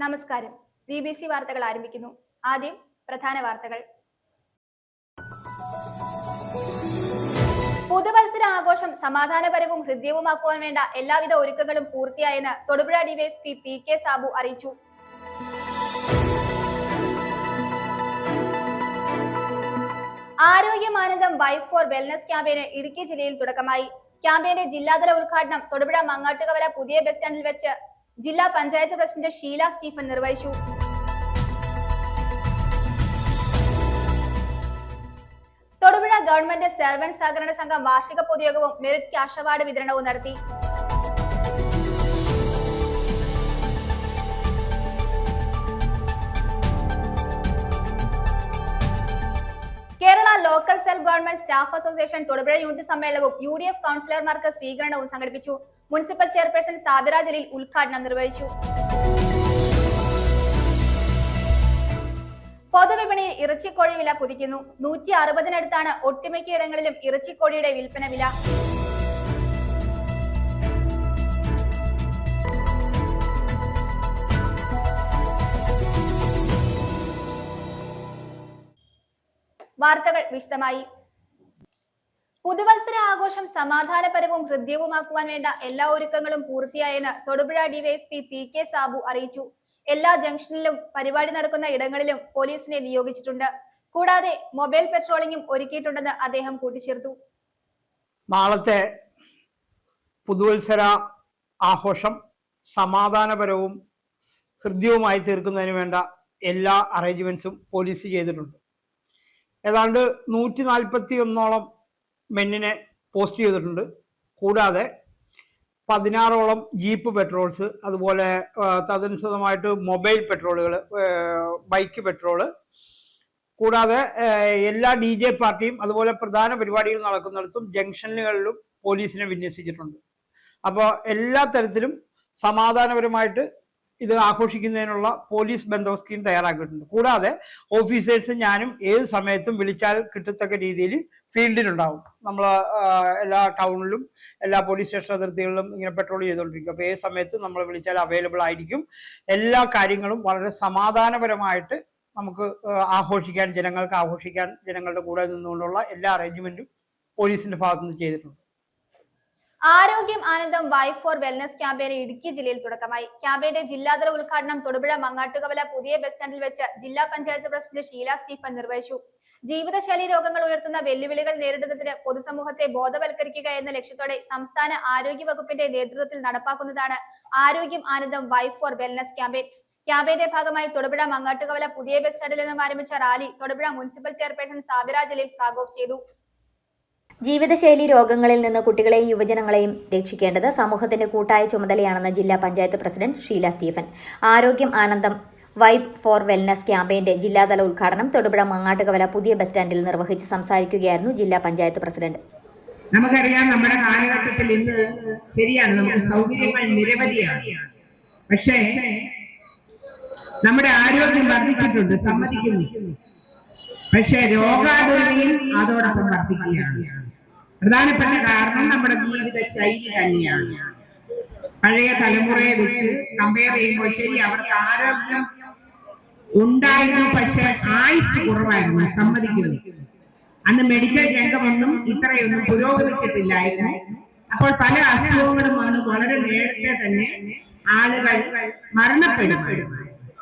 നമസ്കാരം. BBC വാർത്തകൾ ആരംഭിക്കുന്നു. ആദ്യം പ്രധാന വാർത്തകൾ. പുതുവത്സര ആഘോഷം സമാധാനപരവും ഹൃദ്യവുമാക്കുവാൻ വേണ്ട എല്ലാവിധ ഒരുക്കങ്ങളും പൂർത്തിയായെന്ന് തൊടുപുഴ ഡിവൈഎസ്പി PK സാബു അറിയിച്ചു. ആരോഗ്യമാനന്ദം വൈഫ് ഫോർ വെൽനസ് ക്യാമ്പയിന് ഇടുക്കി ജില്ലയിൽ തുടക്കമായി. ക്യാമ്പയിന്റെ ജില്ലാതല ഉദ്ഘാടനം തൊടുപുഴ മങ്ങാട്ടുകവല പുതിയ ബസ് സ്റ്റാൻഡിൽ വെച്ച് ജില്ലാ പഞ്ചായത്ത് പ്രസിഡന്റ് ഷീല സ്റ്റീഫൻ നിർവഹിച്ചു. തൊടുപുഴ ഗവൺമെന്റ് സർവന്റ് സഹകരണ സംഘം വാർഷിക പൊതുയോഗവും മെറിറ്റ് ക്യാഷ് അവാർഡ് വിതരണവും നടത്തി. Kerala local self government staff association Thodupuzha unit സമ്മേളനവും UDF കൗൺസിലർമാർക്ക് സ്വീകരണവും സംഘടിപ്പിച്ചു. മുനിസിപ്പൽ ചെയർപേഴ്സൺ സാബിറ ജലീൽ ഉദ്ഘാടനം നിർവഹിച്ചു. പൊതുവിപണിയിൽ ഇറച്ചിക്കോഴി വില കുതിക്കുന്നു. 160-നടുത്താണ് ഒട്ടുമിക്ക ഇടങ്ങളിലും ഇറച്ചിക്കോഴിയുടെ വിൽപ്പന വില. വാർത്തകൾ വിശദമായി. പുതുവത്സര ആഘോഷം സമാധാനപരവും ഹൃദ്യവുമാക്കുവാൻ വേണ്ട എല്ലാ ഒരുക്കങ്ങളും പൂർത്തിയായെന്ന് തൊടുപുഴ ഡിവൈഎസ്പി PK സാബു അറിയിച്ചു. എല്ലാ ജംഗ്ഷനിലും പരിപാടി നടക്കുന്ന ഇടങ്ങളിലും പോലീസിനെ നിയോഗിച്ചിട്ടുണ്ട്. കൂടാതെ മൊബൈൽ പെട്രോളിംഗും ഒരുക്കിയിട്ടുണ്ടെന്ന് അദ്ദേഹം കൂട്ടിച്ചേർത്തു. നാളത്തെ പുതുവത്സര ആഘോഷം സമാധാനപരവും ഹൃദ്യവുമായി തീർക്കുന്നതിന് വേണ്ട എല്ലാ അറേഞ്ച്മെന്റ്സും പോലീസ് ചെയ്തിട്ടുണ്ട്. ഏതാണ്ട് 141ഓളം മെന്നിനെ പോസ്റ്റ് ചെയ്തിട്ടുണ്ട്. കൂടാതെ 16ഓളം ജീപ്പ് പെട്രോൾസ്, അതുപോലെ തദനുസൃതമായിട്ട് മൊബൈൽ പെട്രോളുകൾ, ബൈക്ക് പെട്രോള്, കൂടാതെ എല്ലാ DJ പാർട്ടിയും അതുപോലെ പ്രധാന പരിപാടികൾ നടക്കുന്നിടത്തും ജംഗ്ഷനുകളിലും പോലീസിനെ വിന്യസിച്ചിട്ടുണ്ട്. അപ്പോൾ എല്ലാ തരത്തിലും സമാധാനപരമായിട്ട് ഇത് ആഘോഷിക്കുന്നതിനുള്ള പോലീസ് ബന്ദോബസ്തും തയ്യാറാക്കിയിട്ടുണ്ട്. കൂടാതെ ഓഫീസേഴ്സ് ഞാനും ഏത് സമയത്തും വിളിച്ചാൽ കിട്ടത്തക്ക രീതിയിൽ ഫീൽഡിലുണ്ടാവും. നമ്മൾ എല്ലാ ടൗണിലും എല്ലാ പോലീസ് സ്റ്റേഷൻ അതിർത്തികളിലും ഇങ്ങനെ പെട്രോൾ ചെയ്തുകൊണ്ടിരിക്കും. അപ്പോൾ ഏത് സമയത്ത് നമ്മൾ വിളിച്ചാൽ അവൈലബിൾ ആയിരിക്കും. എല്ലാ കാര്യങ്ങളും വളരെ സമാധാനപരമായിട്ട് നമുക്ക് ആഘോഷിക്കാൻ, ജനങ്ങളുടെ കൂടെ നിന്നുകൊണ്ടുള്ള എല്ലാ അറേഞ്ച്മെന്റും പോലീസിന്റെ ഭാഗത്തു നിന്ന് ചെയ്തിട്ടുണ്ട്. ആരോഗ്യം ആനന്ദം വൈഫ് ഫോർ വെൽനസ് ക്യാമ്പയിന് ഇടുക്കി ജില്ലയിൽ തുടക്കമായി. ക്യാമ്പയിന്റെ ജില്ലാതല ഉദ്ഘാടനം തൊടുപുഴ മങ്ങാട്ടുകവല പുതിയ ബസ് സ്റ്റാൻഡിൽ വെച്ച് ജില്ലാ പഞ്ചായത്ത് പ്രസിഡന്റ് ഷീല സ്റ്റീഫൻ നിർവഹിച്ചു. ജീവിതശൈലി രോഗങ്ങൾ ഉയർത്തുന്ന വെല്ലുവിളികൾ നേരിടുന്നതിന് പൊതുസമൂഹത്തെ ബോധവൽക്കരിക്കുക എന്ന ലക്ഷ്യത്തോടെ സംസ്ഥാന ആരോഗ്യ വകുപ്പിന്റെ നേതൃത്വത്തിൽ നടപ്പാക്കുന്നതാണ് ആരോഗ്യം ആനന്ദം വൈഫ് ഫോർ വെൽനസ് ക്യാമ്പയിൻ. ക്യാമ്പയിന്റെ ഭാഗമായി തൊടുപുഴ മങ്ങാട്ടുകവല പുതിയ ബസ് സ്റ്റാൻഡിൽ നിന്നും ആരംഭിച്ച rally Thodupuzha municipal chairperson Sabira Jaleel flag off ചെയ്തു. ജീവിതശൈലി രോഗങ്ങളിൽ നിന്ന് കുട്ടികളെയും യുവജനങ്ങളെയും രക്ഷിക്കേണ്ടത് സമൂഹത്തിന്റെ കൂട്ടായ ചുമതലയാണെന്ന് ജില്ലാ പഞ്ചായത്ത് പ്രസിഡന്റ് ഷീല സ്റ്റീഫൻ. ആരോഗ്യം ആനന്ദം വൈബ് ഫോർ വെൽനസ് ക്യാമ്പയിന്റെ ജില്ലാതല ഉദ്ഘാടനം തൊടുപുഴ മങ്ങാട്ടുകവല പുതിയ ബസ് സ്റ്റാൻഡിൽ നിർവഹിച്ച് സംസാരിക്കുകയായിരുന്നു ജില്ലാ പഞ്ചായത്ത് പ്രസിഡന്റ്. നമുക്കറിയാം, നമ്മുടെ കാലഘട്ടത്തിൽ ഇന്ന് ശരിയാണ്, നമുക്ക് സൗകര്യങ്ങൾ നിരവധിയാണ്. പക്ഷേ നമ്മുടെ ആരോഗ്യം വർദ്ധിച്ചിട്ടുണ്ട്, സമ്മതിക്കുന്നു. പക്ഷെ രോഗാതുരതയും അതോടൊപ്പം വർദ്ധിക്കുകയാണ്. പ്രധാനപ്പെട്ട കാരണം നമ്മുടെ ജീവിത ശൈലി തന്നെയാണ്. പഴയ തലമുറയെ വെച്ച് കമ്പയർ ചെയ്യുമ്പോൾ ശരി, അവർക്ക് ആരോഗ്യം ഉണ്ടായിരുന്നു, പക്ഷെ ആയുസ് കുറവായിരുന്നു, സമ്മതിക്കുന്നു. അന്ന് മെഡിക്കൽ രംഗമൊന്നും ഇത്രയൊന്നും പുരോഗമിച്ചിട്ടില്ലായിരുന്നു. അപ്പോൾ പല അസുഖങ്ങളും വന്ന് വളരെ നേരത്തെ തന്നെ ആളുകൾ മരണപ്പെടും.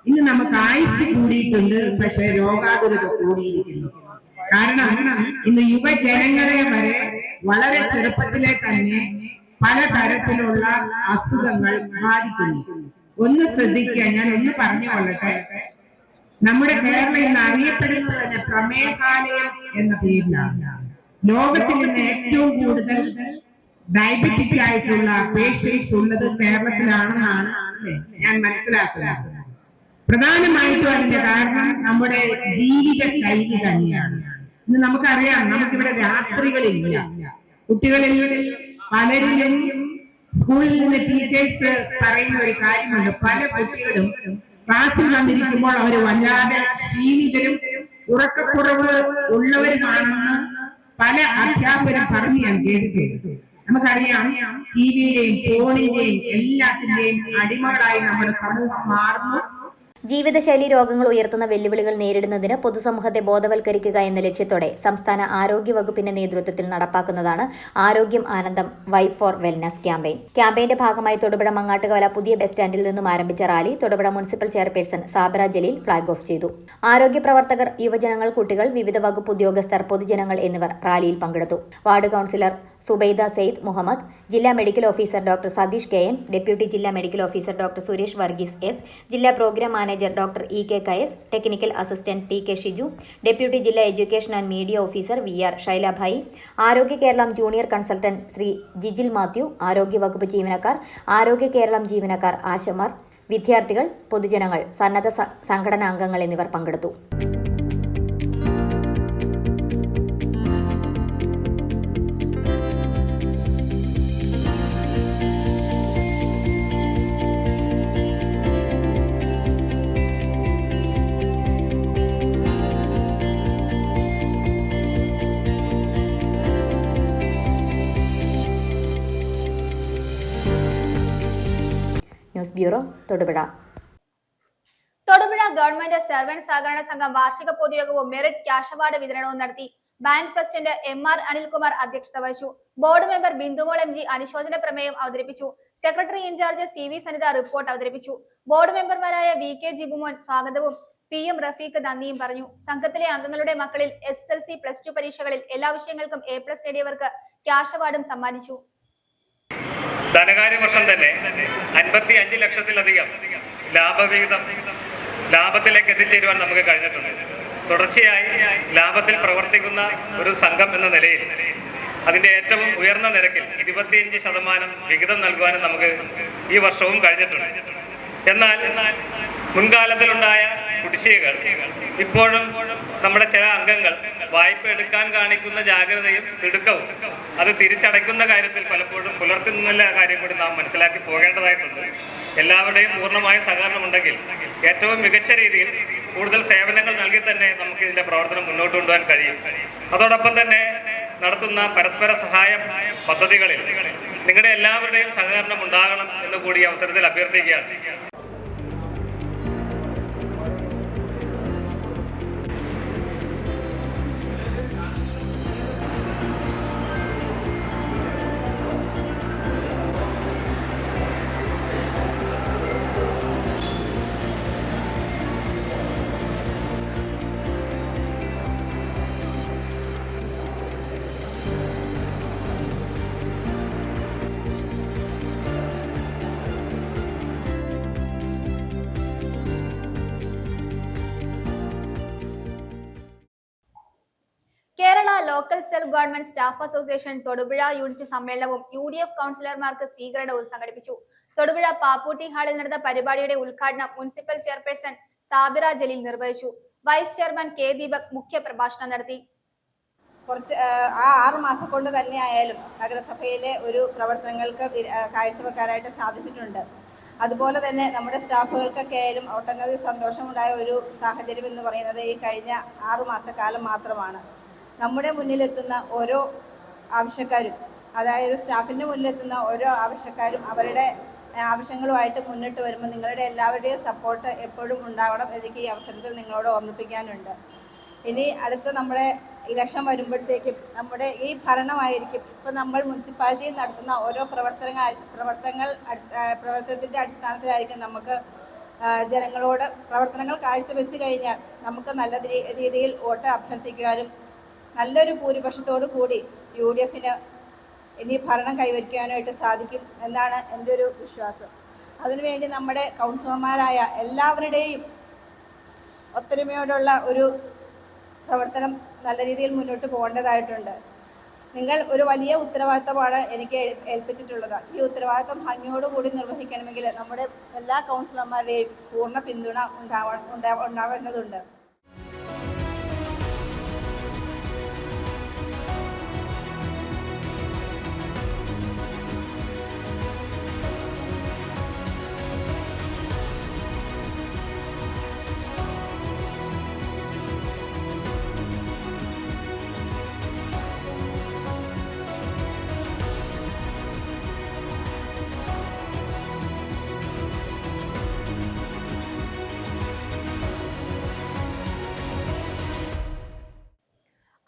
ഇന്ന് നമുക്ക് ആയുസ് കൂടിയിട്ടുണ്ട്, പക്ഷെ രോഗാതുരത കൂടിയിരിക്കുന്നു. കാരണം ഇന്ന് യുവജനങ്ങളെ വരെ വളരെ ചെറുപ്പത്തിലെ തന്നെ പലതരത്തിലുള്ള അസുഖങ്ങൾ ബാധിക്കുന്നു. ഒന്ന് ശ്രദ്ധിക്കുക, ഞാൻ ഒന്ന് പറഞ്ഞുകൊള്ളട്ടെ. നമ്മുടെ കേരളം ഇന്ന് അറിയപ്പെടുന്നത് തന്നെ പ്രമേഹാലയം എന്ന പേരിലാണ്. ലോകത്തിൽ ഇന്ന് ഏറ്റവും കൂടുതൽ ഡയബറ്റിക് ആയിട്ടുള്ള പേഷ്യൻസ് ഉള്ളത് കേരളത്തിലാണെന്നാണ് ഞാൻ മനസ്സിലാക്കുന്നത്. പ്രധാനമായിട്ടും അതിന്റെ കാരണം നമ്മുടെ ജീവിത ശൈലി തന്നെയാണ്. ഇന്ന് നമുക്കറിയാം, നമുക്കിവിടെ രാത്രികളില്ല. കുട്ടികളിൽ പലരിലും സ്കൂളിൽ നിന്ന് ടീച്ചേഴ്സ് പറയുന്ന ഒരു കാര്യമുണ്ട്, പല കുട്ടികളും ക്ലാസ്സിൽ വന്നിരിക്കുമ്പോൾ അവർ വല്ലാതെ ക്ഷീണിതരും ഉറക്കക്കുറവ് ഉള്ളവരുമാണെന്ന് പല അധ്യാപകരും പറഞ്ഞ് ഞാൻ കേട്ടിട്ടുണ്ട്. നമുക്കറിയാം, ടിവിയുടെയും ഫോണിന്റെയും എല്ലാത്തിന്റെയും അടിമകളായി നമ്മുടെ സമൂഹം മാറുന്നു. ജീവിതശൈലി രോഗങ്ങൾ ഉയർത്തുന്ന വെല്ലുവിളികൾ നേരിടുന്നതിന് പൊതുസമൂഹത്തെ ബോധവൽക്കരിക്കുക എന്ന ലക്ഷ്യത്തോടെ സംസ്ഥാന ആരോഗ്യ വകുപ്പിന്റെ നേതൃത്വത്തിൽ നടപ്പാക്കുന്നതാണ് ആരോഗ്യം ആനന്ദം വൈബ് ഫോർ വെൽനസ് ക്യാമ്പയിൻ. ക്യാമ്പയിന്റെ ഭാഗമായി തൊടുപുഴ മങ്ങാട്ടുകവല പുതിയ ബസ് സ്റ്റാൻഡിൽ നിന്നും ആരംഭിച്ച rally Thodupuzha municipal chairperson Sabira Jaleel flag off ചെയ്തു. ആരോഗ്യ പ്രവർത്തകർ, യുവജനങ്ങൾ, കുട്ടികൾ, വിവിധ വകുപ്പ് ഉദ്യോഗസ്ഥർ, പൊതുജനങ്ങൾ എന്നിവർ റാലിയിൽ പങ്കെടുത്തു. വാർഡ് കൌൺസിലർ സുബൈദ സെയ്ദ് മുഹമ്മദ്, ജില്ലാ medical officer doctor Satheesh K M, deputy ജില്ലാ medical officer doctor Suresh Varghese S, ജില്ലാ programme manager doctor E K Kayas, technical assistant T K Shiju, deputy ജില്ലാ education and media officer V R Shailabhai, Arogya Keralam junior consultant Shri Jijil Mathew, ആരോഗ്യ വകുപ്പ് ജീവനക്കാർ, ആരോഗ്യ കേരളം ജീവനക്കാർ, ആശമാർ, വിദ്യാർത്ഥികൾ, പൊതുജനങ്ങൾ, സന്നദ്ധ സംഘടനാ അംഗങ്ങൾ എന്നിവർ പങ്കെടുത്തു. News bureau, Thodupuzha. Thodupuzha government servant സഹകരണ സംഘം വാർഷിക പൊതുയോഗവും മെറിറ്റ് ക്യാഷ് അവാർഡ് വിതരണവും നടത്തി. ബാങ്ക് പ്രസിഡന്റ് MR അനിൽകുമാർ അധ്യക്ഷത വഹിച്ചു. ബോർഡ് മെമ്പർ ബിന്ദുമോൾ MG അനുശോചന പ്രമേയം അവതരിപ്പിച്ചു. Secretary incharge CV Sanitha report അവതരിപ്പിച്ചു. ബോർഡ് മെമ്പർമാരായ VK ജിബുമോൻ സ്വാഗതവും PM റഫീഖ് നന്ദിയും പറഞ്ഞു. സംഘത്തിലെ അംഗങ്ങളുടെ മക്കളിൽ SSLC +2 പരീക്ഷകളിൽ എല്ലാ വിഷയങ്ങൾക്കും A+ നേടിയവർക്ക് ക്യാഷ് അവാർഡും സമ്മാനിച്ചു. ധനകാര്യ വർഷം തന്നെ 55 ലക്ഷത്തിലധികം ലാഭത്തിലേക്ക് എത്തിച്ചേരുവാൻ നമുക്ക് കഴിഞ്ഞിട്ടുണ്ട്. തുടർച്ചയായി ലാഭത്തിൽ പ്രവർത്തിക്കുന്ന ഒരു സംഘം എന്ന നിലയിൽ അതിന്റെ ഏറ്റവും ഉയർന്ന നിരക്കിൽ 25% വിഹിതം നൽകുവാനും നമുക്ക് ഈ വർഷവും കഴിഞ്ഞിട്ടുണ്ട്. എന്നാൽ മുൻകാലത്തിലുണ്ടായ കുടിശ്ശികകൾ ഇപ്പോഴും നമ്മുടെ ചില അംഗങ്ങൾ വായ്പ എടുക്കാൻ കാണിക്കുന്ന ജാഗ്രതയും തിടുക്കവും അത് തിരിച്ചടയ്ക്കുന്ന കാര്യത്തിൽ പലപ്പോഴും പുലർത്തുന്നില്ല കാര്യം കൂടി നാം മനസ്സിലാക്കി പോകേണ്ടതായിട്ടുണ്ട്. എല്ലാവരുടെയും പൂർണ്ണമായ സഹകരണം ഉണ്ടെങ്കിൽ ഏറ്റവും മികച്ച രീതിയിൽ കൂടുതൽ സേവനങ്ങൾ നൽകി തന്നെ നമുക്ക് ഇതിന്റെ പ്രവർത്തനം മുന്നോട്ട് കൊണ്ടുപോകാൻ കഴിയും. അതോടൊപ്പം തന്നെ നടത്തുന്ന പരസ്പര സഹായ പദ്ധതികളിൽ നിങ്ങളുടെ എല്ലാവരുടെയും സഹകരണം ഉണ്ടാകണം എന്ന് കൂടി അവസരത്തിൽ അഭ്യർത്ഥിക്കുകയാണ്. Kerala local self government staff association Thodupuzha unit സമ്മേളനവും UDF കൗൺസിലർമാർക്ക് സ്വീകരണവും സംഘടിപ്പിച്ചു. തൊടുപുഴ പാപ്പൂട്ടി ഹാളിൽ നടന്ന പരിപാടിയുടെ ഉദ്ഘാടനം മുനിസിപ്പൽ ചെയർപേഴ്സൺ സാബിറ ജലീൽ നിർവഹിച്ചു. വൈസ് ചെയർമാൻ K ദീപക് മുഖ്യ പ്രഭാഷണം നടത്തി. കുറച്ച് 6 മാസം കൊണ്ട് തന്നെ ആയാലും നഗരസഭയിലെ ഒരു പ്രവർത്തനങ്ങൾക്ക് കാഴ്ചവെക്കാനായിട്ട് സാധിച്ചിട്ടുണ്ട്. അതുപോലെ തന്നെ നമ്മുടെ സ്റ്റാഫുകൾക്കൊക്കെ ആയാലും ഒട്ടനവധി സന്തോഷമുണ്ടായ ഒരു സാഹചര്യം എന്ന് പറയുന്നത് ഈ കഴിഞ്ഞ 6 മാസക്കാലം മാത്രമാണ്. നമ്മുടെ മുന്നിലെത്തുന്ന ഓരോ ആവശ്യക്കാരും, അതായത് സ്റ്റാഫിൻ്റെ മുന്നിലെത്തുന്ന ഓരോ ആവശ്യക്കാരും അവരുടെ ആവശ്യങ്ങളുമായിട്ട് മുന്നിട്ട് വരുമ്പോൾ നിങ്ങളുടെ എല്ലാവരുടെയും സപ്പോർട്ട് എപ്പോഴും ഉണ്ടാവണം. എനിക്ക് ഈ അവസരത്തിൽ നിങ്ങളോട് ഓർമ്മിപ്പിക്കാനുണ്ട്. ഇനി അടുത്ത നമ്മുടെ ഇലക്ഷൻ വരുമ്പോഴത്തേക്കും നമ്മുടെ ഈ ഭരണമായിരിക്കും ഇപ്പോൾ നമ്മൾ മുനിസിപ്പാലിറ്റിയിൽ നടത്തുന്ന ഓരോ പ്രവർത്തനത്തിൻ്റെ അടിസ്ഥാനത്തിലായിരിക്കും നമുക്ക് ജനങ്ങളോട് പ്രവർത്തനങ്ങൾ കാഴ്ചവെച്ച് കഴിഞ്ഞാൽ നമുക്ക് നല്ല രീതിയിൽ വോട്ട് അഭ്യർത്ഥിക്കുവാനും നല്ലൊരു ഭൂരിപക്ഷത്തോടു കൂടി UDFന് ഇനി ഭരണം കൈവരിക്കാനായിട്ട് സാധിക്കും എന്നാണ് എൻ്റെ ഒരു വിശ്വാസം. അതിനുവേണ്ടി നമ്മുടെ കൗൺസിലർമാരായ എല്ലാവരുടെയും ഒത്തൊരുമയോടുള്ള ഒരു പ്രവർത്തനം നല്ല രീതിയിൽ മുന്നോട്ട് പോകേണ്ടതായിട്ടുണ്ട്. നിങ്ങൾ ഒരു വലിയ ഉത്തരവാദിത്തമാണ് എനിക്ക് ഏൽപ്പിച്ചിട്ടുള്ളത്. ഈ ഉത്തരവാദിത്തം ഭംഗിയോടുകൂടി നിർവഹിക്കണമെങ്കിൽ നമ്മുടെ എല്ലാ കൗൺസിലർമാരുടെയും പൂർണ്ണ പിന്തുണ ഉണ്ടാവേണ്ടതുണ്ട്.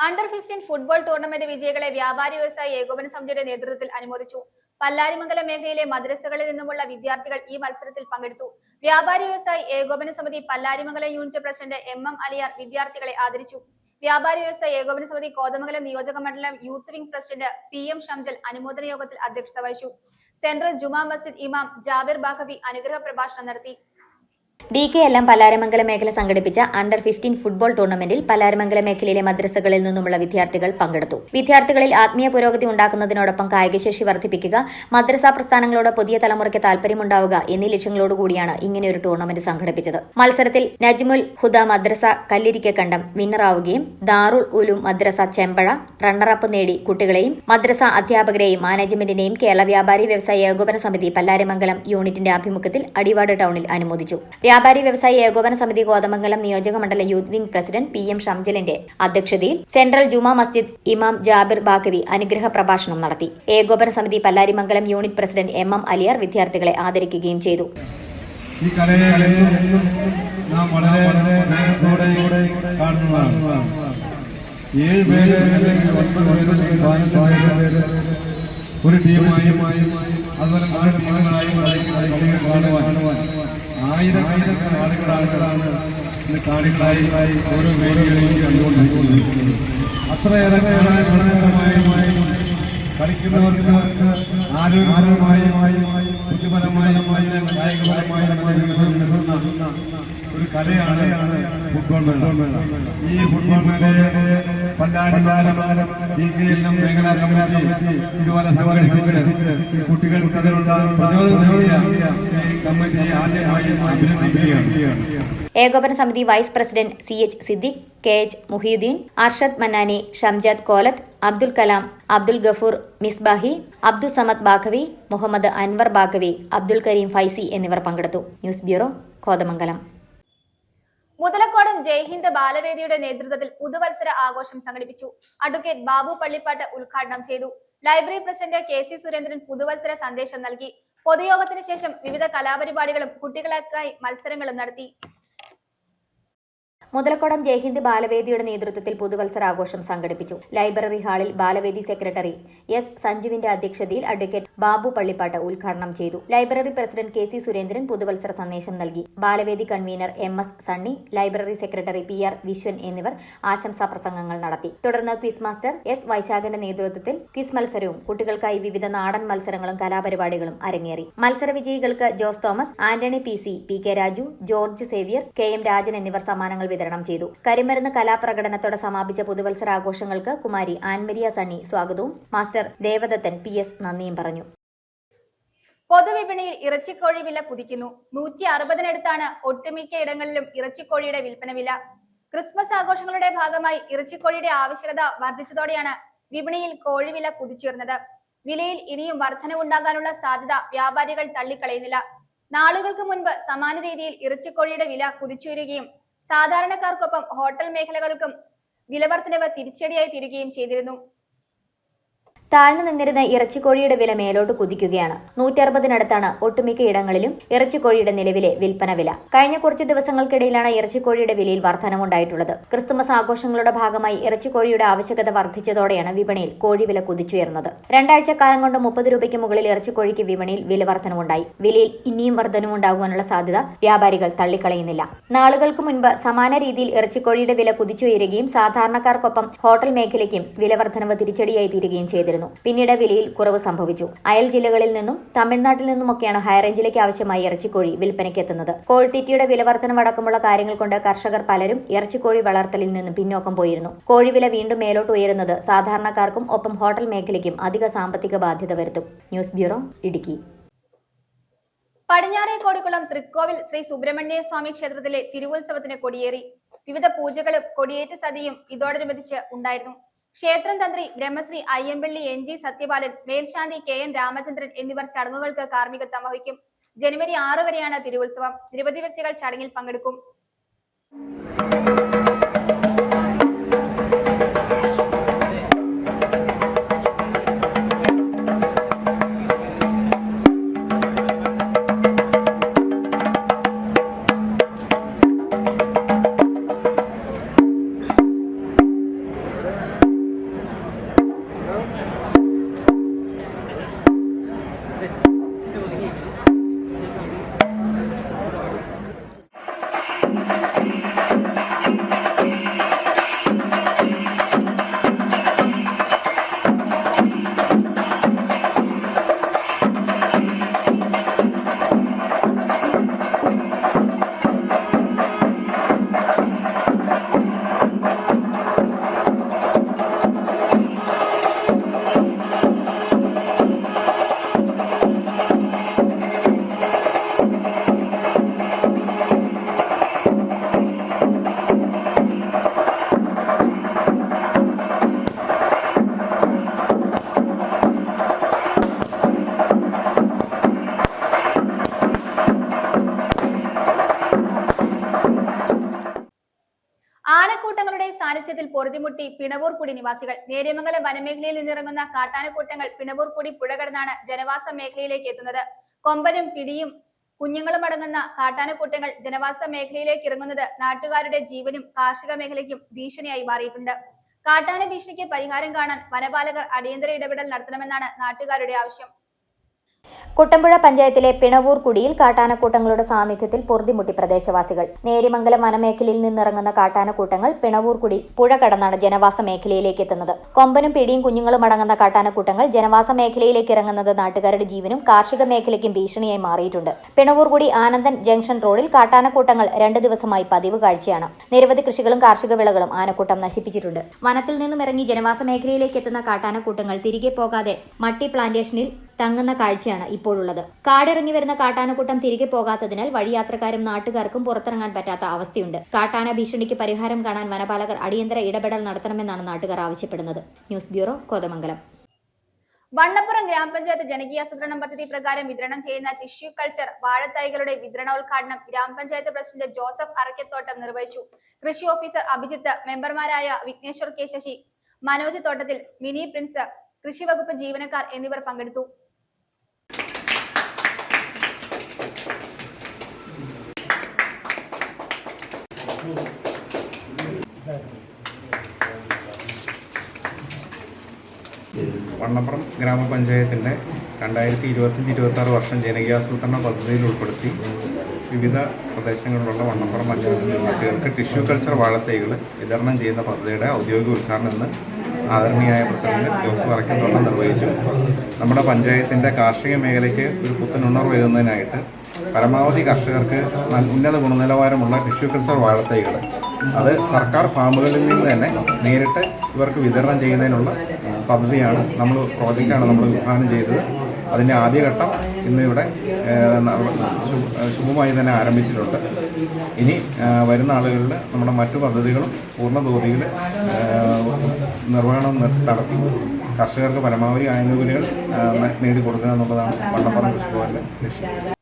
അണ്ടർ-15 ഫുട്ബോൾ ടൂർണമെന്റ് വിജയികളെ വ്യാപാരി വ്യവസായി ഏകോപന സമിതിയുടെ നേതൃത്വത്തിൽ അനുമോദിച്ചു. പല്ലാരിമംഗലം മേഖലയിലെ മദ്രസകളിൽ നിന്നുമുള്ള വിദ്യാർത്ഥികൾ ഈ മത്സരത്തിൽ പങ്കെടുത്തു. വ്യാപാരി Vyavasayi Ekopana Samithi Pallarimangalam unit president MM Aliyar വിദ്യാർത്ഥികളെ ആദരിച്ചു. വ്യാപാരി വ്യവസായി ഏകോപന സമിതി കോതമംഗലം നിയോജക മണ്ഡലം youth wing president PM Shamjal അനുമോദന യോഗത്തിൽ അധ്യക്ഷത വഹിച്ചു. സെൻട്രൽ ജുമാ മസ്ജിദ് ഇമാം ജാബിർ ബാഖവി അനുഗ്രഹ പ്രഭാഷണം നടത്തി. DKLM പല്ലാരിമംഗലം മേഖല സംഘടിപ്പിച്ച അണ്ടർ-15 ഫുട്ബോൾ ടൂർണമെന്റിൽ പല്ലാരിമംഗലം മേഖലയിലെ മദ്രസകളിൽ നിന്നുമുള്ള വിദ്യാർത്ഥികൾ പങ്കെടുത്തു. വിദ്യാർത്ഥികളിൽ ആത്മീയ പുരോഗതി ഉണ്ടാക്കുന്നതിനോടൊപ്പം കായികശേഷി വർദ്ധിപ്പിക്കുക, മദ്രസാ പ്രസ്ഥാനങ്ങളോട് പുതിയ തലമുറയ്ക്ക് താൽപര്യമുണ്ടാവുക എന്നീ ലക്ഷ്യങ്ങളോടുകൂടിയാണ് ഇങ്ങനെയൊരു ടൂർണമെന്റ് സംഘടിപ്പിച്ചത്. മത്സരത്തിൽ നജ്മുൽ ഹുദ മദ്രസ കല്ലിരിക്കക്കണ്ടം വിന്നറാവുകയും ദാറുൽ ഉലൂം മദ്രസ ചെമ്പഴ റണ്ണറപ്പ് നേടി കുട്ടികളെയും മദ്രസ അധ്യാപകരെയും മാനേജ്മെന്റിനെയും കേരള വ്യാപാരി വ്യവസായി ഏകോപന സമിതി പല്ലാരിമംഗലം യൂണിറ്റിന്റെ ആഭിമുഖ്യത്തിൽ അടിവാട് ടൗണിൽ അനുമോദിച്ചു. വ്യാപാരി വ്യവസായി ഏകോപന സമിതി കോതമംഗലം നിയോജക മണ്ഡല യൂത്ത് വിംഗ് പ്രസിഡന്റ് PM ഷംജലിന്റെ അധ്യക്ഷതയിൽ സെൻട്രൽ ജുമാ മസ്ജിദ് ഇമാം ജാബിർ ബാഖവി അനുഗ്രഹ പ്രഭാഷണം നടത്തി. ഏകോപന Samithi Pallarimangalam unit president MM Aliyar വിദ്യാർത്ഥികളെ ആദരിക്കുകയും ചെയ്തു. ഈ കലയെ നാം വളരെ സ്നേഹത്തോടെ കാണുന്നതാണ്. 7 പേര് അല്ലെങ്കിൽ 9 പേര് ഒരു ടീമായും അതുപോലെ 4 ടീമുകളായും കളികൾ കാണുവാൻ ആയിരക്കണക്കിന് ആളുകളാണ് ഇന്ന് കാണികളായി ഓരോ വേദികളിലും കണ്ടുകൊണ്ടിരിക്കുന്നത്. അത്രയേറെ കാണാൻ മനോഹരമായും കളിക്കുന്നവർക്ക് ആരോഗ്യപരമായും ബുദ്ധിപരമായും കായികപരമായും നൽകുന്ന ഒരു കലയാണ് ഫുട്ബോൾ മേള. ഈ ഫുട്ബോൾ മേളയെ പല്ലാരിമംഗലം DKLM മേഖലാ കമ്മിറ്റി ഇതുപോലെ സംഘടിപ്പിച്ച് ഈ കുട്ടികൾക്ക് അതിനുള്ള പ്രചോദനം നൽകിയ കമ്മിറ്റിയെ ആദ്യമായി അഭിനന്ദിക്കുകയാണ്. Ekopana Samithi vice president CH Siddique, KH Muhiyuddeen, Arshad Mannani, Shamjad Kolath, Abdul Kalam, Abdul Gafoor Misbahi, Abdul Samad Baqavi, Muhammad Anwar Baqavi, Abdul Kareem Faizy എന്നിവർ പങ്കെടുത്തു. News bureau, Kothamangalam. മുതലക്കോടം ജയ്ഹിന്ദ് ബാലവേദിയുടെ നേതൃത്വത്തിൽ പുതുവത്സര ആഘോഷം സംഘടിപ്പിച്ചു. അഡ്വക്കേറ്റ് ബാബു പള്ളിപ്പാട്ട് ഉദ്ഘാടനം ചെയ്തു. ലൈബ്രറി പ്രസിഡന്റ് KC സുരേന്ദ്രൻ പുതുവത്സര സന്ദേശം നൽകി. പൊതുയോഗത്തിന് ശേഷം വിവിധ കലാപരിപാടികളും കുട്ടികൾക്കായി മത്സരങ്ങളും നടത്തി. മുതലക്കോടം ജയ്ഹിന്ദ് ബാലവേദിയുടെ നേതൃത്വത്തിൽ പുതുവത്സരാഘോഷം സംഘടിപ്പിച്ചു. ലൈബ്രറി ഹാളിൽ ബാലവേദി സെക്രട്ടറി S സഞ്ജുവിന്റെ അധ്യക്ഷതയിൽ അഡ്വക്കേറ്റ് ബാബു പള്ളിപ്പാട്ട് ഉദ്ഘാടനം ചെയ്തു. ലൈബ്രറി പ്രസിഡന്റ് KC സുരേന്ദ്രൻ പുതുവത്സര സന്ദേശം നൽകി. Balavedi convener MS Sunny, library secretary PR Viswan എന്നിവർ ആശംസാ പ്രസംഗങ്ങൾ നടത്തി. തുടർന്ന് ക്വിസ് മാസ്റ്റർ S വൈശാഖന്റെ നേതൃത്വത്തിൽ ക്വിസ് മത്സരവും കുട്ടികൾക്കായി വിവിധ നാടൻ മത്സരങ്ങളും കലാപരിപാടികളും അരങ്ങേറി. മത്സര വിജയികൾക്ക് Jose Thomas, Antony PC, PK Raju, George Xavier, KM Rajan എന്നിവർ സമ്മാനങ്ങൾ വിതരണം ചെയ്തു. കരിമരുന്ന് കലാപ്രകടനത്തോടെ സമാപിച്ച പുതുവത്സരാഘോഷങ്ങൾക്ക് കുമാരി ആൻമരിയ സണ്ണി സ്വാഗതവും മാസ്റ്റർ ദേവദത്തൻ PS നന്ദിയും പറഞ്ഞു. പൊതുവിപണിയിൽ ഇറച്ചിക്കോഴി വില കുതിക്കുന്നു. 160-നടുത്താണ് ഒട്ടുമിക്ക ഇടങ്ങളിലും ഇറച്ചിക്കോഴിയുടെ വിൽപ്പന വില. ക്രിസ്മസ് ആഘോഷങ്ങളുടെ ഭാഗമായി ഇറച്ചിക്കോഴിയുടെ ആവശ്യകത വർദ്ധിച്ചതോടെയാണ് വിപണിയിൽ കോഴിവില കുതിച്ചുയർന്നത്. വിലയിൽ ഇനിയും വർധനവുണ്ടാകാനുള്ള സാധ്യത വ്യാപാരികൾ തള്ളിക്കളയുന്നില്ല. നാളുകൾക്ക് മുൻപ് സമാന രീതിയിൽ ഇറച്ചിക്കോഴിയുടെ വില കുതിച്ചുയരുകയും സാധാരണക്കാർക്കൊപ്പം ഹോട്ടൽ മേഖലകൾക്കും വിലവർദ്ധനവ് തിരിച്ചടിയായി തീരുകയും ചെയ്തിരുന്നു. താഴ്ന്നു നിന്നിരുന്ന ഇറച്ചിക്കോഴിയുടെ വില മേലോട്ട് കുതിക്കുകയാണ്. 160-നടുത്താണ് ഒട്ടുമിക്ക ഇടങ്ങളിലും ഇറച്ചിക്കോഴിയുടെ നിലവിലെ വിൽപ്പന വില. കഴിഞ്ഞ കുറച്ച് ദിവസങ്ങൾക്കിടയിലാണ് ഇറച്ചിക്കോഴിയുടെ വിലയിൽ വർധനവുണ്ടായിട്ടുള്ളത്. ക്രിസ്തുമസ് ആഘോഷങ്ങളുടെ ഭാഗമായി ഇറച്ചിക്കോഴിയുടെ ആവശ്യകത വർദ്ധിച്ചതോടെയാണ് വിപണിയിൽ കോഴിവില കുതിച്ചുയർന്നത്. 2 ആഴ്ചക്കാലം കൊണ്ട് 30 രൂപയ്ക്ക് മുകളിൽ ഇറച്ചിക്കോഴിക്ക് വിപണിയിൽ വില വർധനവുണ്ടായി. വിലയിൽ ഇനിയും വർധനവുണ്ടാകുവാനുള്ള സാധ്യത വ്യാപാരികൾ തള്ളിക്കളയുന്നില്ല. നാളുകൾക്ക് മുൻപ് സമാന രീതിയിൽ ഇറച്ചിക്കോഴിയുടെ വില കുതിച്ചുയരുകയും സാധാരണക്കാർക്കൊപ്പം ഹോട്ടൽ മേഖലയ്ക്കും വില വർധനവ് തിരിച്ചടിയായി തീരുകയും ചെയ്തിരുന്നു. പിന്നീട് വിലയിൽ കുറവ് സംഭവിച്ചു. അയൽ ജില്ലകളിൽ നിന്നും തമിഴ്നാട്ടിൽ നിന്നുമൊക്കെയാണ് ഹൈറേഞ്ചിലേക്ക് ആവശ്യമായി ഇറച്ചിക്കോഴി വിൽപ്പനയ്ക്ക് എത്തുന്നത്. കോഴിത്തീറ്റയുടെ വിലവർധനവടക്കമുള്ള കാര്യങ്ങൾ കൊണ്ട് കർഷകർ പലരും ഇറച്ചിക്കോഴി വളർത്തലിൽ നിന്നും പിന്നോക്കം പോയിരുന്നു. കോഴിവില വീണ്ടും മേലോട്ട് ഉയരുന്നത് സാധാരണക്കാർക്കും ഒപ്പം ഹോട്ടൽ മേഖലയ്ക്കും അധിക സാമ്പത്തിക ബാധ്യത വരുത്തും. News bureau, Idukki. പടിഞ്ഞാറേക്കോടിക്കുളം തൃക്കോവിൽ ശ്രീ സുബ്രഹ്മണ്യ സ്വാമി ക്ഷേത്രത്തിലെ തിരുവുത്സവത്തിന് കൊടിയേറി. വിവിധ പൂജകളും കൊടിയേറ്റ് സതിയും ഇതോടനുബന്ധിച്ച് ഉണ്ടായിരുന്നു. ക്ഷേത്രം തന്ത്രി ബ്രഹ്മശ്രീ അയ്യമ്പള്ളി NG സത്യപാലൻ, മേൽശാന്തി KN രാമചന്ദ്രൻ എന്നിവർ ചടങ്ങുകൾക്ക് കാർമ്മികത്വം വഹിക്കും. ജനുവരി 6 വരെയാണ് തിരുവുത്സവം. നിരവധി വ്യക്തികൾ ചടങ്ങിൽ പങ്കെടുക്കും. സാന്നിധ്യത്തിൽ പൊറുതിമുട്ടി പിണവൂർക്കുടി നിവാസികൾ. നേര്യമംഗലം വനമേഖലയിൽ നിന്നിറങ്ങുന്ന കാട്ടാനക്കൂട്ടങ്ങൾ പിണവൂർക്കുടി പുഴ കടന്നാണ് ജനവാസ മേഖലയിലേക്ക് എത്തുന്നത്. കൊമ്പനും പിടിയും കുഞ്ഞുങ്ങളും അടങ്ങുന്ന കാട്ടാനക്കൂട്ടങ്ങൾ ജനവാസ മേഖലയിലേക്ക് ഇറങ്ങുന്നത് നാട്ടുകാരുടെ ജീവനും കാർഷിക മേഖലയ്ക്കും ഭീഷണിയായി മാറിയിട്ടുണ്ട്. കാട്ടാന ഭീഷണിക്ക് പരിഹാരം കാണാൻ വനപാലകർ അടിയന്തര ഇടപെടൽ നടത്തണമെന്നാണ് നാട്ടുകാരുടെ ആവശ്യം. കുട്ടമ്പുഴ പഞ്ചായത്തിലെ പിണവൂർക്കുടിയിൽ കാട്ടാനക്കൂട്ടങ്ങളുടെ സാന്നിധ്യത്തിൽ പൊറുതിമുട്ടി പ്രദേശവാസികൾ. നേര്യമംഗലം വനമേഖലയിൽ നിന്നിറങ്ങുന്ന കാട്ടാനക്കൂട്ടങ്ങൾ പിണവൂർക്കുടി പുഴ കടന്നാണ് ജനവാസ മേഖലയിലേക്ക് എത്തുന്നത്. കൊമ്പനും പിടിയും കുഞ്ഞുങ്ങളും അടങ്ങുന്ന കാട്ടാനക്കൂട്ടങ്ങൾ ജനവാസ മേഖലയിലേക്ക് ഇറങ്ങുന്നത് നാട്ടുകാരുടെ ജീവനും കാർഷിക മേഖലയ്ക്കും ഭീഷണിയായി മാറിയിട്ടുണ്ട്. പിണവൂർക്കുടി ആനന്ദൻ ജംഗ്ഷൻ റോഡിൽ കാട്ടാനക്കൂട്ടങ്ങൾ 2 ദിവസമായി പതിവ് കാഴ്ചയാണ്. നിരവധി കൃഷികളും കാർഷിക വിളകളും ആനക്കൂട്ടം നശിപ്പിച്ചിട്ടുണ്ട്. വനത്തിൽ നിന്നും ഇറങ്ങി ജനവാസ മേഖലയിലേക്ക് എത്തുന്ന കാട്ടാനക്കൂട്ടങ്ങൾ തിരികെ പോകാതെ മട്ടി പ്ലാന്റേഷനിൽ തങ്ങുന്ന കാഴ്ചയാണ് ഇപ്പോഴുള്ളത്. കാടിറങ്ങി വരുന്ന കാട്ടാനക്കൂട്ടം തിരികെ പോകാത്തതിനാൽ വഴിയാത്രക്കാരും നാട്ടുകാർക്കും പുറത്തിറങ്ങാൻ പറ്റാത്ത അവസ്ഥയുണ്ട്. കാട്ടാന ഭീഷണിക്ക് പരിഹാരം കാണാൻ വനപാലകർ അടിയന്തര ഇടപെടൽ നടത്തണമെന്നാണ് നാട്ടുകാർ ആവശ്യപ്പെടുന്നത്. News bureau, Kothamangalam. വണ്ണപ്പുറം ഗ്രാമപഞ്ചായത്ത് ജനകീയാസൂത്രണ പദ്ധതി പ്രകാരം വിതരണം ചെയ്യുന്ന ടിഷ്യൂ കൾച്ചർ വാഴത്തൈകളുടെ വിതരണോദ്ഘാടനം ഗ്രാമപഞ്ചായത്ത് പ്രസിഡന്റ് ജോസഫ് അറക്കത്തോട്ടം നിർവഹിച്ചു. കൃഷി ഓഫീസർ അഭിജിത്ത്, മെമ്പർമാരായ വിഘ്നേശ്വർ കെ ശശി, മനോജ് തോട്ടത്തിൽ, മിനി പ്രിൻസ്, കൃഷി വകുപ്പ് ജീവനക്കാർ എന്നിവർ പങ്കെടുത്തു. വണ്ണപ്പുറം ഗ്രാമപഞ്ചായത്തിൻ്റെ 2025-26 വർഷം ജനകീയാസൂത്രണ പദ്ധതിയിൽ ഉൾപ്പെടുത്തി വിവിധ പ്രദേശങ്ങളിലുള്ള വണ്ണപ്പുറം പഞ്ചായത്ത് നിവാസികൾക്ക് ടിഷ്യൂ കൾച്ചർ വാഴത്തൈകൾ വിതരണം ചെയ്യുന്ന പദ്ധതിയുടെ ഔദ്യോഗിക ഉദ്ഘാടനം ഇന്ന് ആദരണീയായ പ്രസിഡന്റ് ജോസഫ് അറക്കത്തോട്ടം നിർവഹിച്ചു. നമ്മുടെ പഞ്ചായത്തിൻ്റെ കാർഷിക മേഖലയ്ക്ക് ഒരു പുത്തനുണർവേകുന്നതിനായിട്ട് പരമാവധി കർഷകർക്ക് ഉന്നത ഗുണനിലവാരമുള്ള ടിഷ്യൂ കൾച്ചർ വാഴത്തൈകൾ അത് സർക്കാർ ഫാമുകളിൽ നിന്ന് തന്നെ നേരിട്ട് ഇവർക്ക് വിതരണം ചെയ്യുന്നതിനുള്ള പദ്ധതിയാണ് പ്രോജക്റ്റാണ് നമ്മൾ വിഭാവനം ചെയ്തത്. അതിൻ്റെ ആദ്യഘട്ടം ഇന്നിവിടെ ശുഭമായി തന്നെ ആരംഭിച്ചിട്ടുണ്ട്. ഇനി വരുന്ന ആളുകളിൽ നമ്മുടെ മറ്റു പദ്ധതികളും പൂർണ്ണതോതിൽ നിർവഹണം നടത്തി കർഷകർക്ക് പരമാവധി ആനുകൂല്യങ്ങൾ നേടിക്കൊടുക്കുക എന്നുള്ളതാണ് വണ്ണപ്പുറം കൃഷിഭവന്റെ ലക്ഷ്യം.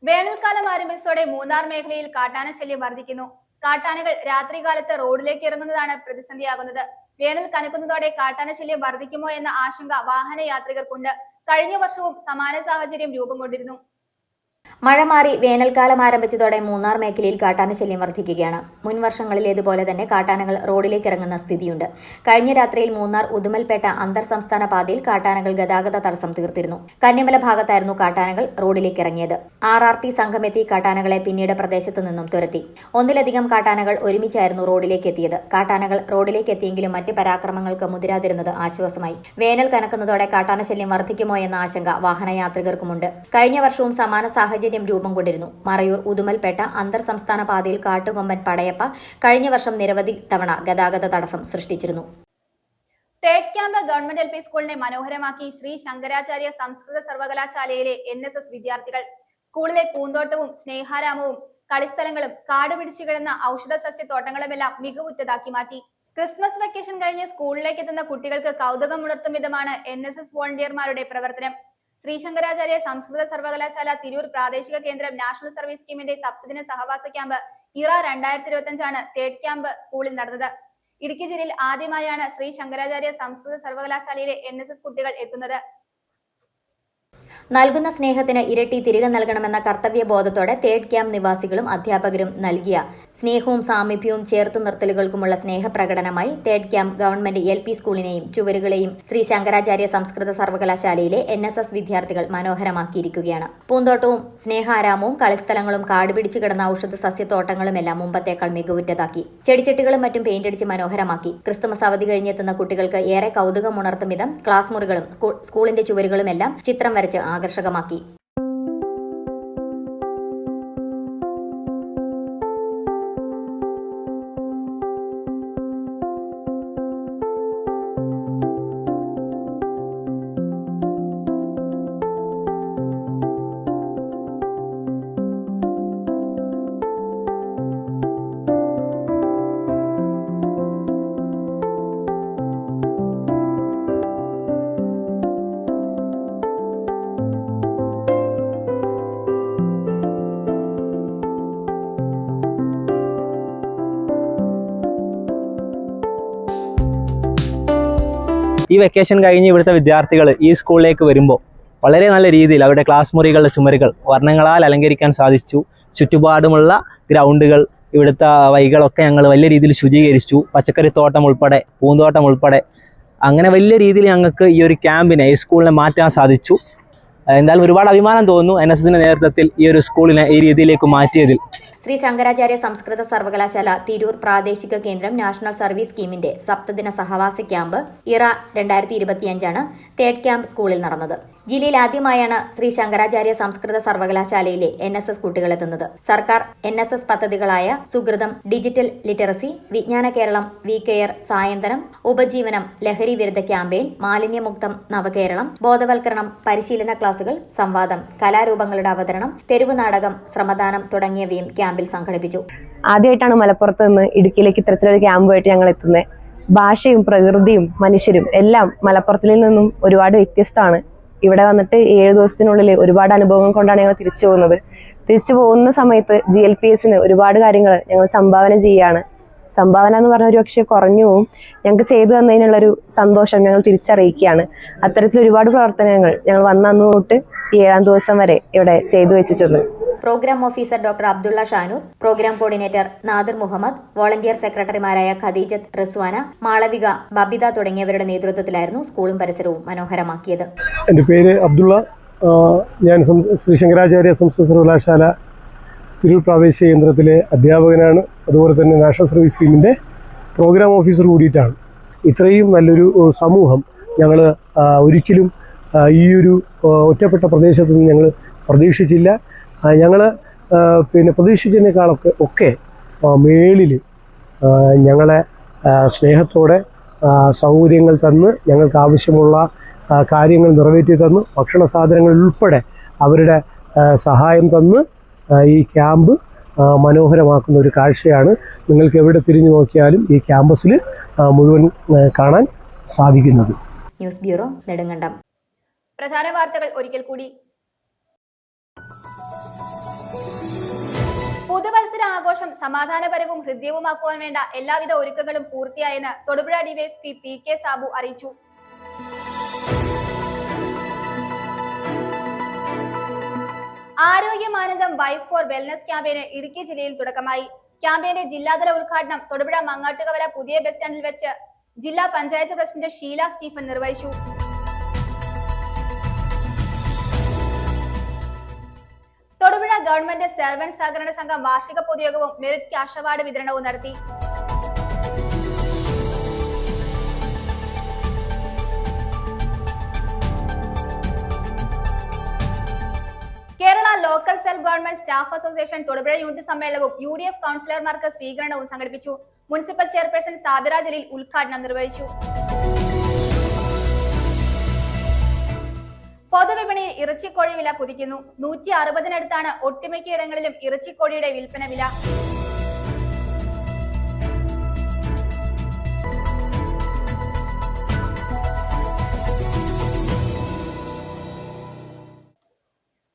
വേനൽക്കാലം ആരംഭിച്ചതോടെ മൂന്നാർ മേഖലയിൽ കാട്ടാന ശല്യം വർദ്ധിക്കുന്നു. കാട്ടാനകൾ രാത്രികാലത്ത് റോഡിലേക്ക് ഇറങ്ങുന്നതാണ് പ്രതിസന്ധിയാകുന്നത്. വേനൽ കനക്കുന്നതോടെ കാട്ടാന ശല്യം വർദ്ധിക്കുമോ എന്ന ആശങ്ക വാഹന യാത്രികർക്കുണ്ട്. കഴിഞ്ഞ വർഷവും സമാന സാഹചര്യം രൂപം കൊണ്ടിരുന്നു. മഴ മാറി വേനൽക്കാലം ആരംഭിച്ചതോടെ മൂന്നാർ മേഖലയിൽ കാട്ടാനശല്യം വർദ്ധിക്കുകയാണ്. മുൻ വർഷങ്ങളിലേതുപോലെ തന്നെ കാട്ടാനകൾ റോഡിലേക്ക് ഇറങ്ങുന്ന സ്ഥിതിയുണ്ട്. കഴിഞ്ഞ രാത്രിയിൽ മൂന്നാർ ഉദുമൽപേട്ട അന്തർ സംസ്ഥാന പാതയിൽ കാട്ടാനകൾ ഗതാഗത തടസ്സം തീർത്തിരുന്നു. കന്യമല ഭാഗത്തായിരുന്നു കാട്ടാനകൾ റോഡിലേക്ക് ഇറങ്ങിയത്. RRT സംഘമെത്തി കാട്ടാനകളെ പിന്നീട് പ്രദേശത്തു നിന്നും തുരത്തി. ഒന്നിലധികം കാട്ടാനകൾ ഒരുമിച്ചായിരുന്നു റോഡിലേക്ക് എത്തിയത്. കാട്ടാനകൾ റോഡിലേക്ക് എത്തിയെങ്കിലും മറ്റ് പരാക്രമങ്ങൾക്ക് മുതിരാതിരുന്നത് ആശ്വാസമായി. വേനൽ കനക്കുന്നതോടെ കാട്ടാനശല്യം വർദ്ധിക്കുമോ എന്ന ആശങ്ക വാഹനയാത്രികർക്കുമുണ്ട്. കഴിഞ്ഞ വർഷവും സമാന സാഹചര്യം രൂപം കൊണ്ടിരുന്നു. മറയൂർ ഉദുമൽപേട്ട അന്തർ സംസ്ഥാന പാതയിൽ കാട്ടുകൊമ്പൻ പടയപ്പ കഴിഞ്ഞ വർഷം നിരവധി തവണ ഗതാഗത തടസ്സം സൃഷ്ടിച്ചിരുന്നു. തേർഡ് ക്യാമ്പ് ഗവൺമെന്റ് LP സ്കൂളിനെ മനോഹരമാക്കി ശ്രീ ശങ്കരാചാര്യ സംസ്കൃത സർവകലാശാലയിലെ NSS വിദ്യാർത്ഥികൾ. സ്കൂളിലെ പൂന്തോട്ടവും സ്നേഹാരാമവും കളിസ്ഥലങ്ങളും കാട് പിടിച്ചു കിടന്ന ഔഷധ സസ്യത്തോട്ടങ്ങളുമെല്ലാം മികവുറ്റതാക്കി മാറ്റി. ക്രിസ്മസ് വെക്കേഷൻ കഴിഞ്ഞ് സ്കൂളിലേക്ക് എത്തുന്ന കുട്ടികൾക്ക് കൗതുകമുണർത്തും വിധമാണ് NSS വോളണ്ടിയർമാരുടെ പ്രവർത്തനം. ശ്രീ ശങ്കരാചാര്യ സംസ്കൃത സർവകലാശാല തിരൂർ പ്രാദേശിക കേന്ദ്രം നാഷണൽ സർവീസ് സ്കീമിന്റെ സപ്തദിന സഹവാസ ക്യാമ്പ് ഇറ 2025 തേർഡ് ക്യാമ്പ് സ്കൂളിൽ നടന്നത്. ഇടുക്കി ജില്ലയിൽ ആദ്യമായാണ് ശ്രീ ശങ്കരാചാര്യ സംസ്കൃത സർവകലാശാലയിലെ NSS കുട്ടികൾ എത്തുന്നത്. നൽകുന്ന സ്നേഹത്തിന് ഇരട്ടി തിരികെ നൽകണമെന്ന കർത്തവ്യബോധത്തോടെ തേർഡ് ക്യാമ്പ് നിവാസികളും അധ്യാപകരും നൽകിയ സ്നേഹവും സാമീപ്യവും ചേർത്തു നിർത്തലുകൾക്കുമുള്ള സ്നേഹപ്രകടനമായി തേർഡ് ക്യാമ്പ് ഗവൺമെന്റ് LP സ്കൂളിനെയും ചുവരുകളെയും ശ്രീ ശങ്കരാചാര്യ സംസ്കൃത സർവകലാശാലയിലെ NSS വിദ്യാർത്ഥികൾ മനോഹരമാക്കിയിരിക്കുകയാണ്. പൂന്തോട്ടവും സ്നേഹാരാമവും കളിസ്ഥലങ്ങളും കാടുപിടിച്ചു കിടന്ന ഔഷധ സസ്യത്തോട്ടങ്ങളുമെല്ലാം മുമ്പത്തേക്കാൾ മികവുറ്റതാക്കി. ചെടിച്ചട്ടികളും മറ്റും പെയിന്റടിച്ച് മനോഹരമാക്കി. ക്രിസ്തുമസ് അവധി കഴിഞ്ഞെത്തുന്ന കുട്ടികൾക്ക് ഏറെ കൗതുകമുണർത്തും വിധം ക്ലാസ് മുറികളും സ്കൂളിന്റെ ചുവരുകളുമെല്ലാം ചിത്രം വരച്ച് ആകർഷകമാക്കി. ഈ വെക്കേഷൻ കഴിഞ്ഞ് ഇവിടുത്തെ വിദ്യാർത്ഥികൾ ഈ സ്കൂളിലേക്ക് വരുമ്പോൾ വളരെ നല്ല രീതിയിൽ അവരുടെ ക്ലാസ് മുറികളുടെ ചുമരുകൾ വർണ്ണങ്ങളാൽ അലങ്കരിക്കാൻ സാധിച്ചു. ചുറ്റുപാടുമുള്ള ഗ്രൗണ്ടുകൾ, ഇവിടുത്തെ വഴികളൊക്കെ ഞങ്ങൾ വലിയ രീതിയിൽ ശുചീകരിച്ചു. പച്ചക്കറിത്തോട്ടം ഉൾപ്പെടെ, പൂന്തോട്ടം ഉൾപ്പെടെ, അങ്ങനെ വലിയ രീതിയിൽ ഞങ്ങൾക്ക് ഈ ഒരു ക്യാമ്പിനെ, ഈ സ്കൂളിനെ മാറ്റാൻ സാധിച്ചു. എന്തായാലും ഒരുപാട് അഭിമാനം തോന്നുന്നു NSSന്റെ നേതൃത്വത്തിൽ ഈ ഒരു സ്കൂളിനെ ഈ രീതിയിലേക്ക് മാറ്റിയതിൽ. ശ്രീ ശങ്കരാചാര്യ സംസ്കൃത സർവകലാശാല തിരൂർ പ്രാദേശിക കേന്ദ്രം നാഷണൽ സർവീസ് സ്കീമിന്റെ സപ്തദിന സഹവാസ ക്യാമ്പ് ഇറ 2025 തേർഡ് ക്യാമ്പ് സ്കൂളിൽ നടന്നത്. ജില്ലയിൽ ആദ്യമായാണ് ശ്രീ ശങ്കരാചാര്യ സംസ്കൃത സർവകലാശാലയിലെ NSS കുട്ടികളെത്തുന്നത്. സർക്കാർ NSS പദ്ധതികളായ സുകൃതം, ഡിജിറ്റൽ ലിറ്ററസി, വിജ്ഞാന കേരളം, വി കെയർ, സായന്തനം, ഉപജീവനം, ലഹരി വിരുദ്ധ ക്യാമ്പയിൻ, മാലിന്യമുക്തം നവകേരളം, ബോധവൽക്കരണം, പരിശീലന ക്ലാസുകൾ, സംവാദം, കലാരൂപങ്ങളുടെ അവതരണം, തെരുവ് നാടകം, ശ്രമദാനം തുടങ്ങിയവയും ക്യാമ്പിൽ സംഘടിപ്പിച്ചു. ആദ്യമായിട്ടാണ് മലപ്പുറത്ത് നിന്ന് ഇടുക്കിയിലേക്ക് ഇത്തരത്തിലൊരു ക്യാമ്പുമായിട്ട് ഞങ്ങൾ എത്തുന്നത്. ഭാഷയും പ്രകൃതിയും മനുഷ്യരും എല്ലാം മലപ്പുറത്തിൽ നിന്നും ഒരുപാട് വ്യത്യസ്തമാണ്. ഇവിടെ വന്നിട്ട് 7 ദിവസത്തിനുള്ളിൽ ഒരുപാട് അനുഭവങ്ങൾ കൊണ്ടാണ് ഞങ്ങൾ തിരിച്ചു പോകുന്നത്. തിരിച്ചു പോകുന്ന സമയത്ത് GLPSന് ഒരുപാട് കാര്യങ്ങൾ ഞങ്ങൾ സംഭാവന ചെയ്യുകയാണ്. സംഭാവന എന്ന് പറഞ്ഞാൽ ഒരു പക്ഷേ കുറഞ്ഞു പോവും. ഞങ്ങൾക്ക് ചെയ്തു തന്നതിനുള്ളൊരു സന്തോഷം ഞങ്ങൾ തിരിച്ചറിയിക്കുകയാണ്. അത്തരത്തിൽ ഒരുപാട് പ്രവർത്തനങ്ങൾ ഞങ്ങൾ വന്നു തൊട്ട് ഈ 7ാം ദിവസം വരെ ഇവിടെ ചെയ്തു വെച്ചിട്ടുണ്ട്. Programme officer doctor Abdulla Shanoor, programme coordinator Nadir Muhammad, volunteer സെക്രട്ടറിമാരായ ഖദീജത്ത്, റിസ്വാന, മാളവിക, ബബിത തുടങ്ങിയവരുടെ നേതൃത്വത്തിലായിരുന്നു സ്കൂളും പരിസരവും മനോഹരമാക്കിയത്. എൻ്റെ പേര് അബ്ദുള്ള. ഞാൻ ശ്രീ ശങ്കരാചാര്യ സംസ്കൃത സർവകലാശാല തിരൂർ പ്രാദേശിക കേന്ദ്രത്തിലെ അധ്യാപകനാണ്. അതുപോലെ തന്നെ നാഷണൽ സർവീസ് സ്കീമിൻ്റെ പ്രോഗ്രാം ഓഫീസർ കൂടിയിട്ടാണ്. ഇത്രയും നല്ലൊരു സമൂഹം ഞങ്ങൾ ഒരിക്കലും ഈ ഒരു ഒറ്റപ്പെട്ട പ്രദേശത്ത് നിന്ന് ഞങ്ങൾ പ്രതീക്ഷിച്ചില്ല. ഞങ്ങൾ പ്രതീക്ഷിച്ചതിനേക്കാളൊക്കെ മേളിൽ ഞങ്ങളെ സ്നേഹത്തോടെ സൗകര്യങ്ങൾ തന്ന് ഞങ്ങൾക്ക് ആവശ്യമുള്ള കാര്യങ്ങൾ നിറവേറ്റി തന്നു. ഭക്ഷണ സാധനങ്ങൾ ഉൾപ്പെടെ അവരുടെ സഹായം തന്ന് ഈ ക്യാമ്പ് മനോഹരമാക്കുന്ന ഒരു കാഴ്ചയാണ് നിങ്ങൾക്ക് എവിടെ തിരിഞ്ഞു നോക്കിയാലും ഈ ക്യാമ്പസിൽ മുഴുവൻ കാണാൻ സാധിക്കുന്നത്. News bureau, Nedumkandam. പ്രധാന വാർത്തകൾ ഒരിക്കൽ കൂടി. പുതുവത്സര ആഘോഷം സമാധാനപരവും ഹൃദ്യവുമാക്കുവാൻ വേണ്ട എല്ലാവിധ ഒരുക്കങ്ങളും പൂർത്തിയായെന്ന് തൊടുപുഴ ഡിവൈഎസ്പി PK സാബു അറിയിച്ചു. ആരോഗ്യമാനന്ദം വൈഫ് ഫോർ വെൽനസ് ക്യാമ്പയിന് ഇടുക്കി ജില്ലയിൽ തുടക്കമായി. ക്യാമ്പയിന്റെ ജില്ലാതല ഉദ്ഘാടനം തൊടുപുഴ മങ്ങാട്ടുകവല പുതിയ ബസ് സ്റ്റാൻഡിൽ വെച്ച് ജില്ലാ പഞ്ചായത്ത് പ്രസിഡന്റ് ഷീല സ്റ്റീഫൻ നിർവഹിച്ചു. തൊടുപുഴ ഗവൺമെന്റ് സർവന്റ് സഹകരണ സംഘം വാർഷിക പൊതുയോഗവും മെറിറ്റ് ക്യാഷ് അവാർഡ് വിതരണവും നടത്തി. Kerala local self government staff association Thodupuzha unit സമ്മേളനവും UDF കൗൺസിലർമാർക്ക് സ്വീകരണവും സംഘടിപ്പിച്ചു. മുനിസിപ്പൽ ചെയർപേഴ്സൺ സാബിറ ജലീൽ ഉദ്ഘാടനം നിർവഹിച്ചു. പൊതുവിപണിയിൽ ഇറച്ചിക്കോഴി വില കുതിക്കുന്നു. 160-നടുത്താണ് ഒട്ടുമിക്ക ഇടങ്ങളിലും ഇറച്ചിക്കോഴിയുടെ വിൽപ്പന വില.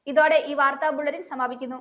ഇതോടെ ഈ വാർത്താ ബുള്ളറ്റിൻ സമാപിക്കുന്നു.